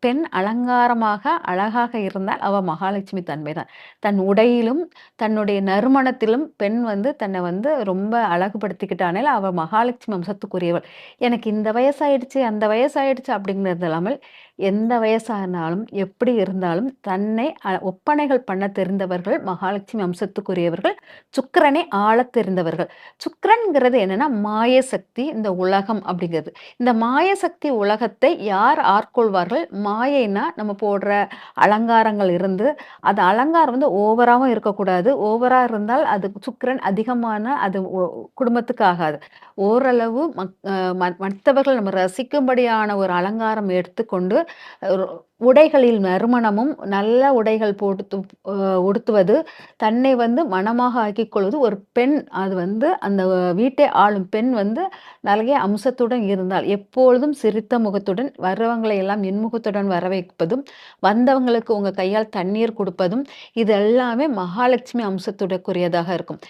பெண் அலங்காரமாக அழகாக இருந்தால் அவ மகாலட்சுமி தன்மைதான். தன் உடையிலும், தன்னுடைய நறுமணத்திலும் பெண் தன்னை ரொம்ப அழகுபடுத்திக்கிட்டானால அவ மகாலட்சுமி அம்சத்துக்குரியவள். எனக்கு இந்த வயசாயிடுச்சு, அந்த வயசாயிடுச்சு அப்படிங்கிறது இல்லாமல், எந்த வயசானாலும், எப்படி இருந்தாலும் தன்னை ஒப்பனைகள் பண்ண தெரிந்தவர்கள் மகாலட்சுமி அம்சத்துக்குரியவர்கள். சுக்கிரனை ஆளத் தெரிந்தவர்கள். சுக்கிரன்ங்கிறது என்னன்னா, மாயசக்தி இந்த உலகம் அப்படிங்கிறது. இந்த மாயசக்தி உலகத்தை யார் ஆட்கொள்வார்கள்? மாயைன்னா நம்ம போடுற அலங்காரங்கள் இருந்து, அது அலங்காரம் ஓவராவும் இருக்கக்கூடாது. ஓவரா இருந்தால் அது சுக்கிரன் அதிகமான அது குடும்பத்துக்கு ஆகாது. ஓரளவு மற்றவர்கள் நம்ம ரசிக்கும்படியான ஒரு அலங்காரம் எடுத்துக்கொண்டு, ஒரு உடைகளில் நறுமணமும், நல்ல உடைகள் போட்டு உடுத்துவது, தன்னை மணமாக ஆக்கிக் கொள்வது ஒரு பெண். அது அந்த வீட்டை ஆளும் பெண் நெறைய அம்சத்துடன் இருந்தால், எப்பொழுதும் சிரித்த முகத்துடன் வர்றவங்களை எல்லாம் இன்முகத்துடன் வரவைப்பதும், வந்தவங்களுக்கு உங்க கையால் தண்ணீர் குடுப்பதும், இது எல்லாமே மகாலட்சுமி அம்சத்துடக்குரியதாக இருக்கும்.